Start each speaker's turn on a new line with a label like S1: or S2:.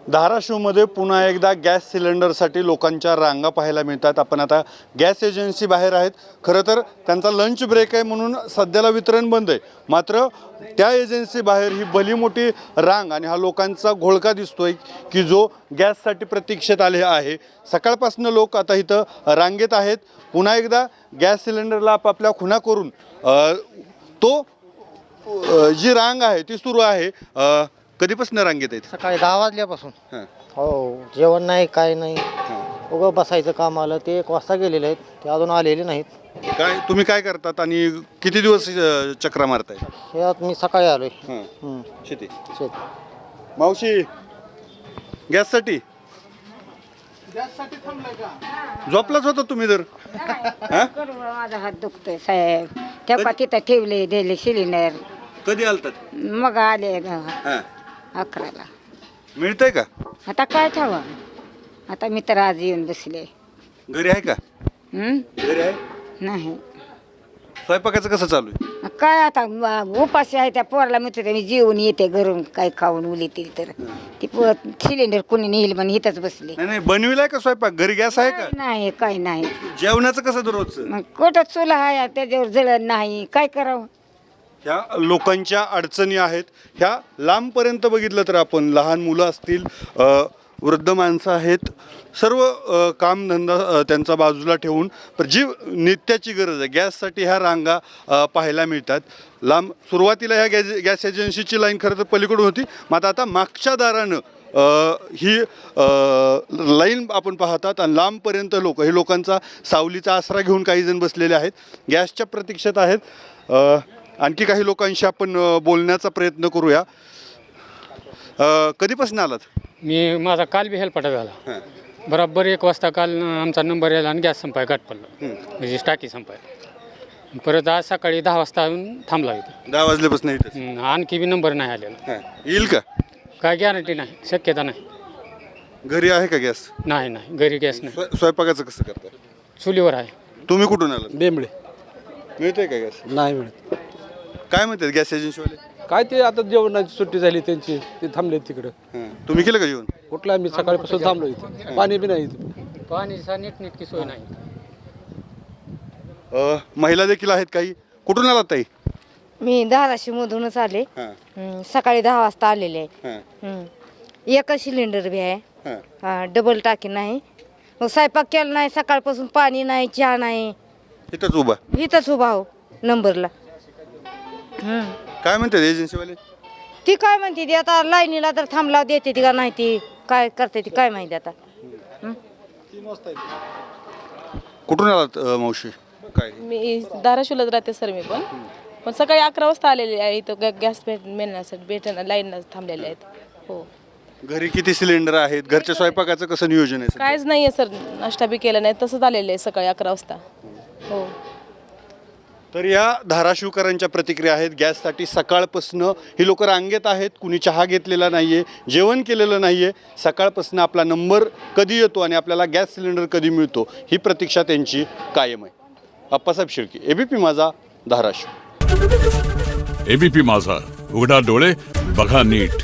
S1: धाराशिवमध्ये पुन्हा एकदा गॅस सिलेंडरसाठी लोकांच्या रांगा पाहायला मिळतात। आपण आता गॅस एजन्सी बाहेर आहेत। खरं तर त्यांचा लंच ब्रेक आहे म्हणून सध्याला वितरण बंद आहे, मात्र त्या एजन्सी बाहेर ही भली मोठी रांग आणि हा लोकांचा घोळका दिसतोय की जो गॅससाठी प्रतीक्षेत आले आहे। सकाळपासून लोक आता इथं रांगेत आहेत। पुन्हा एकदा गॅस सिलेंडरला आपापल्या खुणा करून जी रांग आहे ती सुरू आहे। कधीपासून रांगेत आहेत?
S2: सकाळी 10 वाजल्यापासून।
S1: हां
S2: हो, जेवण नाही काय नाही, उगं बसायचं काम आलं। ते 1 वाजता गेलेले आहेत, ते अजून आलेले नाहीत।
S1: काय तुम्ही काय करतात आणि किती दिवस चक्रा मारताय?
S2: हे आता मी सकाळी आलोय।
S1: शेती
S2: शेत
S1: मावशी गॅससाठी झोपलाच होता तुम्ही तर?
S3: माझा हात दुखतोय साहेब, त्या तिथं ठेवले दिले सिलेंडर।
S1: कधी आलतात?
S3: मग आले
S1: हां
S3: 11ला।
S1: मिळतंय का?
S3: आता काय ठेवा, आता मी तर आज येऊन बसले।
S1: घरी आहे का? घरी आहे
S3: नाही
S1: स्वयंपाकाचं कसं चालू आहे?
S3: काय आता उपाशी आहे, त्या पोराला म्हणते मी जेवून येते घरून, काय खाऊन उलीतील तर ती सिलेंडर कोणी नेईल म्हणून इथंच बसले।
S1: नाही बनविलाय का स्वयंपाक? घरी गॅस आहे का?
S3: नाही काय नाही,
S1: जेवणाचं कसं दररोजचं?
S3: मग कुठं चुला आहे त्याच्यावर जळण नाही, काय करावं?
S1: ह्या लोकांच्या अडचणी आहेत। ह्या लांबपर्यंत बघितलं तर आपण लहान मुलं असतील, वृद्ध माणसं आहेत, सर्व कामधंदा त्यांचा बाजूला ठेवून पण जी नित्याची गरज आहे गॅससाठी ह्या रांगा पाहायला मिळतात। लांब सुरुवातीला ह्या गॅस एजन्सीची लाईन खरं तर पलीकडून होती, मात्र आता मागच्या दारानं ही लाईन आपण पाहतात आणि लांबपर्यंत लोक हे लोकांचा सावलीचा आसरा घेऊन काही जण बसलेले आहेत, गॅसच्या प्रतीक्षेत आहेत। आणखी काही लोकांशी आपण बोलण्याचा प्रयत्न करूया। कधीपासून आलात?
S4: मी माझा काल बी हेल्पाटा झाला, बरोबर 1 वाजता काल आमचा नंबर यायला आणि गॅस संपाय गाठ पडला, म्हणजे टाकी संपाय। परत आज सकाळी 10 वाजता येऊन थांबला इथं।
S1: 10 वाजल्यापासून इथं
S4: आणखी बी नंबर नाही आलेला।
S1: येईल का?
S4: काय गॅरंटी नाही, शक्यता नाही।
S1: घरी आहे का गॅस?
S4: नाही घरी गॅस नाही।
S1: स्वयंपाकाचं कसं करता?
S4: चुलीवर आहे।
S1: तुम्ही कुठून आलात?
S5: बेंबळे
S1: मिळतंय का गॅस?
S5: नाही मिळत।
S1: काय म्हणतात गॅस एजन्सीवाले?
S5: काय ते आता जेवणाची सुट्टी झाली त्यांची, ते थांबले तिकडं।
S1: तुम्ही केलं का जेवण?
S5: कुठला मी सकाळपासून थांबलो इथं, पाणी बी नाही इथं।
S4: पाणीचा नीटनेटकी सोय नाही।
S1: महिला देखील आहेत काही। कुठून आलात ताई?
S6: मी धाराशिवमधूनच आले। सकाळी 10 वाजता आलेले आहे। एकच सिलेंडर बी आहे, डबल टाकी नाही। मग स्वयंपाक केला नाही, सकाळपासून पाणी नाही, चहा नाही, इथंच उभा हो नंबरला।
S1: काय म्हणतात एजन्सीवाले?
S6: ती काय म्हणते ती आता लाईनीला तर थांबला देते ती का नाही, ती काय करते ती काय माहिती आता।
S1: कुठून आलात मावशी? काय
S7: मी धाराशिवलाच राहते सर, मी पण सकाळी 11 वाजता आलेले आहे इथं गॅस मिळण्यासाठी, भेटणं लाईन थांबलेले आहेत। हो,
S1: घरी किती सिलेंडर आहेत? घरच्या स्वयंपाकाचं कसं नियोजन आहे?
S7: काहीच नाही आहे सर, नाश्ता बी केला नाही, तसंच आलेलं आहे सकाळी 11 वाजता। हो,
S1: तर या धाराशिवकरांच्या प्रतिक्रिया आहेत। गॅससाठी सकाळपासून ही लोक रांगेत आहेत, कुणी चहा घेतलेला नाही आहे, जेवण केलेलं नाही आहे। सकाळपासून आपला नंबर कधी येतो आणि आपल्याला गॅस सिलेंडर कधी मिळतो ही प्रतीक्षा त्यांची कायम आहे। अप्पासाहेब शेळके, एबीपी माझा, धाराशिव।
S8: एबीपी माझा, उघडा डोळे बघा नीट।